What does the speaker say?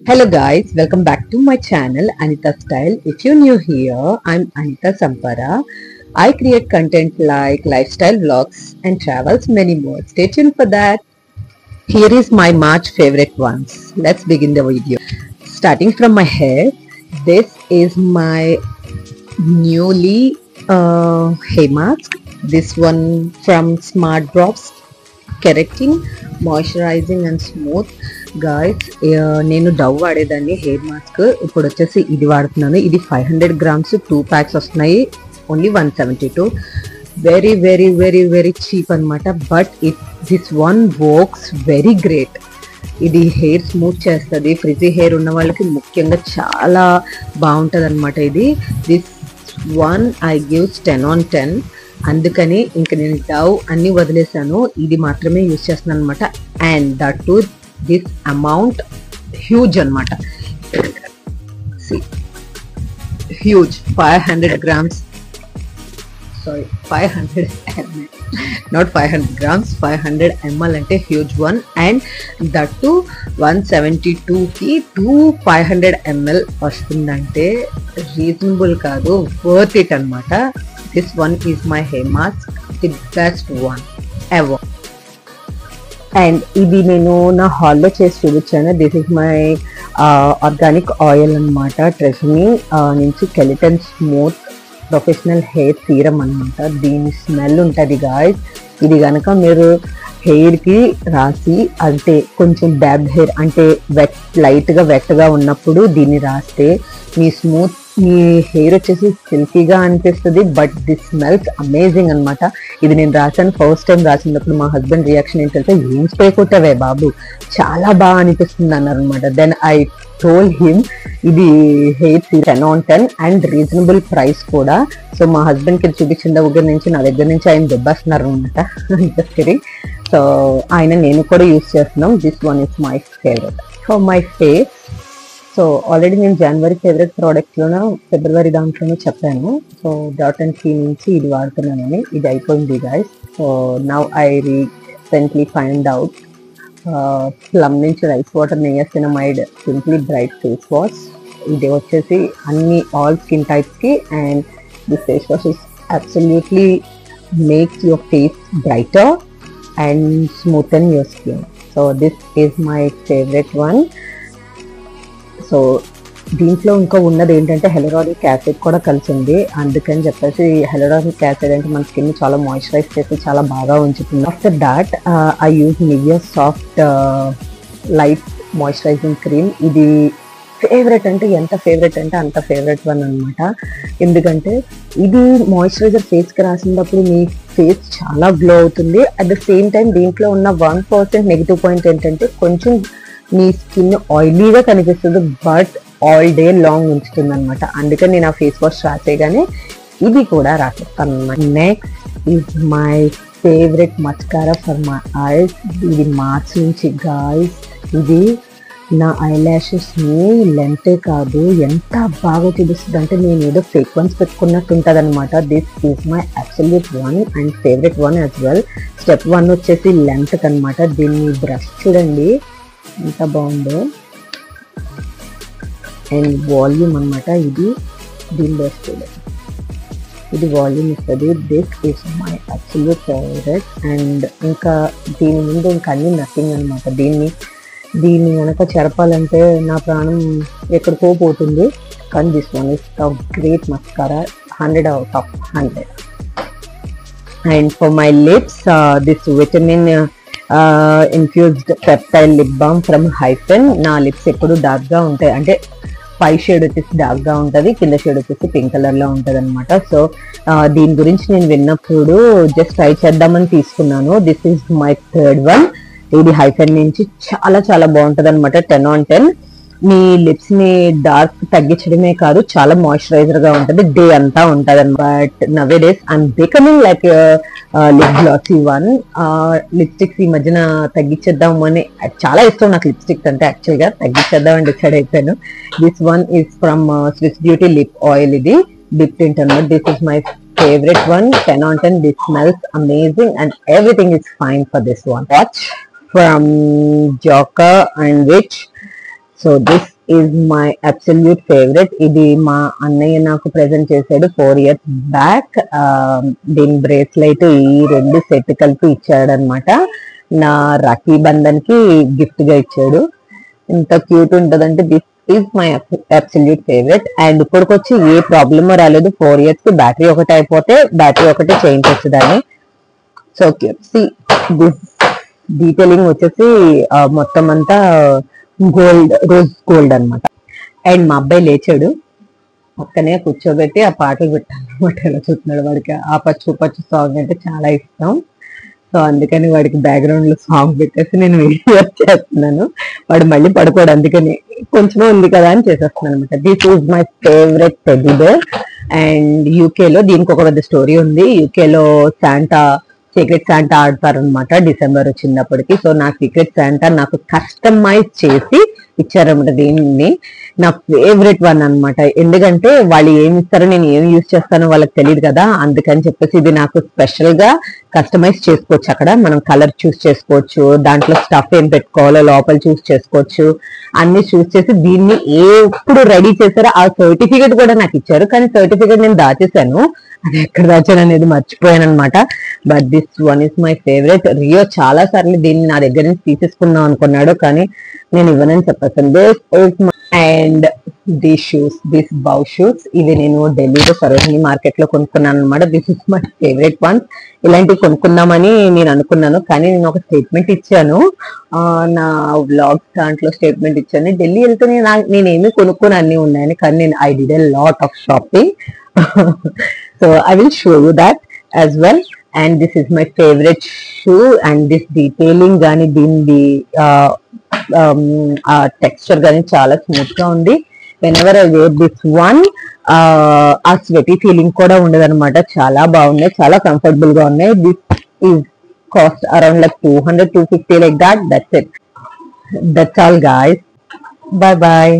Hello guys, welcome back to my channel Anita Style. If you're new here, I'm Anita Sampara. I create content like lifestyle vlogs and travels, many more. Stay tuned for that. Here is my March favorite ones. Let's begin the video. Starting from my hair, this is my newly hair mask. This one from Smart Drops, keratin, moisturizing and smooth. Guys నేను Dove వాడేదాన్ని hair mask, ఇప్పుడు వచ్చేసి ఇది వాడుతున్నాను. ఇది 500 grams 2 packs వస్తున్నాయి, only 172. Very very very very cheap అనమాట. But this one works very great. ఇది hair smooth చేస్తుంది. ఫ్రిజీ హెయిర్ ఉన్న వాళ్ళకి ముఖ్యంగా చాలా బాగుంటుంది అనమాట. This one I gives 10 on 10. అందుకని ఇంక నేను డవ్ అన్ని వదిలేసాను, ఇది మాత్రమే యూజ్ చేస్తున్నాను అనమాట. And that to this amount huge anamata. See, huge 500 grams, sorry 500 ml, not 500 grams, 500 ml ante huge one. And that too 172 ki 500 ml vastundante reasonable kaadu, worth it anamata. This one is my hair mask, the best one ever. And ఇది నేను నా హాల్లో చేసి చూపించాను. This is my organic oil అనమాట. ట్రెజమీ నుంచి కెలిటన్ smooth professional hair serum అనమాట. దీని స్మెల్ ఉంటుంది గాయ్స్. ఇది కనుక మీరు హెయిర్కి రాసి, అంటే కొంచెం డాబ్ హెయిర్ అంటే లైట్గా వెట్గా ఉన్నప్పుడు దీన్ని రాస్తే మీ హెయిర్ వచ్చేసి సిల్కీగా అనిపిస్తుంది. బట్ దిస్ స్మెల్స్ అమేజింగ్ అనమాట. ఇది నేను రాశాను, ఫస్ట్ టైం రాసినప్పుడు మా హస్బెండ్ రియాక్షన్ ఏంటంటే, ఏం స్ప్రే కొట్టావే బాబు, చాలా బాగా అనిపిస్తుంది అన్నారు అనమాట. దెన్ ఐ టోల్డ్ హిమ్ ఇది hair 10 on 10 and reasonable price కూడా. సో మా హస్బెండ్కి ఇది చూపించిన దగ్గర నుంచి నా దగ్గర నుంచి ఆయన దెబ్బస్తున్నారు అనమాట. సో ఆయన నేను కూడా యూజ్ చేస్తున్నాం. This one is my favourite for my face. So already నేను జనవరి ఫేవరెట్ ప్రోడక్ట్లోనూ ఫిబ్రవరి దాంట్లోనూ చెప్పాను. సో డాట్ అండ్ కీ నుంచి ఇది వాడుతున్నానని. ఇది అయిపోయింది guys. So now I recently find out plum నుంచి rice water niacinamide simply bright face wash. ఇది వచ్చేసి ఆల్ స్కిన్ టైప్స్కి. And this face wash is absolutely makes your face brighter and smoothen your skin. So this is my favourite one. So దీంట్లో ఇంకా ఉన్నది ఏంటంటే హెలరానిక్ acid కూడా కలిసి ఉంది. అందుకని చెప్పేసి హెలరానిక్ యాసిడ్ అంటే మన స్కిన్ చాలా మాయిశ్చరైజ్ చేసి చాలా బాగా ఉంచుతుంది. After that I use Nivea soft light moisturising cream. ఇది ఫేవరెట్ అంటే ఎంత ఫేవరెట్ అంటే అంత ఫేవరెట్ వన్ అనమాట. ఎందుకంటే ఇది మాయిశ్చరైజర్ ఫేస్కి రాసినప్పుడు మీ ఫేస్ చాలా గ్లో అవుతుంది. అట్ ద సేమ్ టైం దీంట్లో ఉన్న 1% నెగిటివ్ పాయింట్ ఏంటంటే కొంచెం మీ స్కిన్ ఆయిలీగా కనిపిస్తుంది, బట్ ఆల్ డే లాంగ్ ఉంచుతుంది అనమాట. అందుకని నేను ఆ ఫేస్ వాష్ రాసేగానే ఇది కూడా రాసేస్తాను అనమాట. Next is my favourite mascara for my eyes. ఇది మార్చ్ నుంచి గాయ్స్. ఇది నా ఐ ల్యాషెస్ని లెంతే కాదు ఎంత బాగా చూపిస్తుంది అంటే నేను ఏదో ఫేక్ వన్స్ పెట్టుకున్నట్టు ఉంటుంది అనమాట. This is my absolute one and favourite one as well. Step 1 వచ్చేసి లెంత్ అనమాట. దీన్ని బ్రష్ చూడండి ఎంత బాగుందో. అండ్ వాల్యూమ్ అనమాట. దీని బ్రష్ చూడండి, ఇది వాల్యూమ్ ఇస్తుంది. This is my absolute favourite. And ఇంకా దీని ముందు ఇంకా అన్ని నథింగ్ అనమాట. దీన్ని కనుక చెరపాలంటే నా ప్రాణం ఎక్కడికో పోతుంది. కానీ this one is the great mascara, 100 out of 100. And for my lips this vitamin infused peptide lip balm from hyphen. నా లిప్స్ ఎప్పుడు డార్క్గా ఉంటాయి, అంటే పై షేడ్ వచ్చేసి డార్క్గా ఉంటుంది, కింద షేడ్ వచ్చేసి పింక్ కలర్లో ఉంటుంది అనమాట. సో దీని గురించి నేను విన్నప్పుడు జస్ట్ ట్రై చేద్దామని తీసుకున్నాను. This is my third one. ఇది హైఫెన్ నుంచి చాలా చాలా బాగుంటుంది అనమాట. 10 on 10. మీ లిప్స్ ని డార్క్ తగ్గించడమే కాదు, చాలా మాయిశ్చరైజర్ గా ఉంటుంది, డే అంతా ఉంటుంది అనమాట. But nowadays I'm becoming like lip glossy one. Lipsticks ఈ మధ్యన తగ్గించేద్దాము అని, చాలా ఇష్టం నాకు లిప్స్టిక్స్ అంటే, యాక్చువల్ గా తగ్గించేద్దామని డిసైడ్ అయిపోయాను. This one is from Swiss beauty lip oil. ఇది డిప్ టింట్ అనమాట. This is my favorite one, 10 on 10. This smells amazing and everything is fine for this one. Watch. from Joker and Witch. So this is my absolute favorite. ఇది మా అన్నయ్య నాకు present చేశాడు 4 years back. దీని bracelet ఈ 2 set కలిపి ఇచ్చాడు అనమాట. నా రాఖీ బంధన్ కి గిఫ్ట్ గా ఇచ్చాడు. ఇంత క్యూట్ ఉంటదంటే this is my absolute favourite. And ఇప్పటికొచ్చి ఏ ప్రాబ్లమ్ రాలేదు. 4 years కి బ్యాటరీ ఒకటి అయిపోతే బ్యాటరీ ఒకటి చేంజ్ వచ్చేదాన్ని. So cute. See this detailing వచ్చేసి మొత్తం అంతా గోల్డ్, రోజ్ గోల్డ్ అనమాట. అండ్ మా అబ్బాయి లేచాడు, పక్కనే కూర్చోబెట్టి ఆ పాటలు పెట్టాను అనమాట. ఎలా చూస్తున్నాడు, వాడికి ఆ పచ్చు పచ్చు సాంగ్ అంటే చాలా ఇష్టం. సో అందుకని వాడికి బ్యాక్గ్రౌండ్ లో సాంగ్ పెట్టేసి నేను వీడియో చేస్తున్నాను. వాడు మళ్ళీ పడుకోడు, అందుకని కొంచెమే ఉంది కదా అని చేసేస్తున్నాను అనమాట. This is my favourite teddy bear. And యూకేలో దీనికి ఒక పెద్ద స్టోరీ ఉంది. యూకేలో శాంటా, సీక్రెట్ శాంటా ఆడతారనమాట డిసెంబర్ వచ్చినప్పటికి. సో నా సీక్రెట్ శాంటా నాకు కస్టమైజ్ చేసి ఇచ్చారనమాట. దీన్ని నా ఫేవరెట్ వన్ అనమాట. ఎందుకంటే వాళ్ళు ఏమి ఇస్తారో నేను ఏమి యూజ్ చేస్తానో వాళ్ళకి తెలియదు కదా, అందుకని చెప్పేసి ఇది నాకు స్పెషల్ గా కస్టమైజ్ చేసుకోవచ్చు. అక్కడ మనం కలర్ చూస్ చేసుకోవచ్చు, దాంట్లో స్టఫ్ ఏం పెట్టుకోవాలో లోపల చూస్ చేసుకోవచ్చు, అన్ని చూస్ చేసి దీన్ని ఎప్పుడు రెడీ చేశారో ఆ సర్టిఫికేట్ కూడా నాకు ఇచ్చారు. కానీ సర్టిఫికేట్ నేను దాచేశాను, అది ఎక్కడ దాచాను అనేది మర్చిపోయాను అనమాట. But this one is my favourite. Rio చాలా సార్లు దీన్ని నా దగ్గర నుంచి తీసేసుకుందాం అనుకున్నాడు, కానీ నేను ఇవ్వనని చెప్పేసాను. This is my and these shoes, these bow shoes, ఇవి నేను ఢిల్లీలో సరోజిని మార్కెట్ లో కొనుక్కున్నాను అనమాట. This is my favourite once. ఇలాంటివి కొనుక్కుందామని నేను అనుకున్నాను, కానీ నేను ఒక స్టేట్మెంట్ ఇచ్చాను నా వ్లాగ్స్ దాంట్లో. స్టేట్మెంట్ ఇచ్చాను, ఢిల్లీ వెళ్తే నేనేమి కొనుక్కొని అన్ని ఉన్నాయని. కానీ నేను I did a lot of shopping. So I will show you that as well. And this is my favourite shoe. And this detailing కానీ దీని టెక్స్చర్ కానీ చాలా స్మూత్ గా ఉంది. Whenever I wear this one ah sweaty feeling కూడా ఉండదు అనమాట. చాలా బాగున్నాయి, చాలా కంఫర్టబుల్ గా ఉన్నాయి. This is cost around like 200-250 like that. That's it. That's all guys. Bye bye.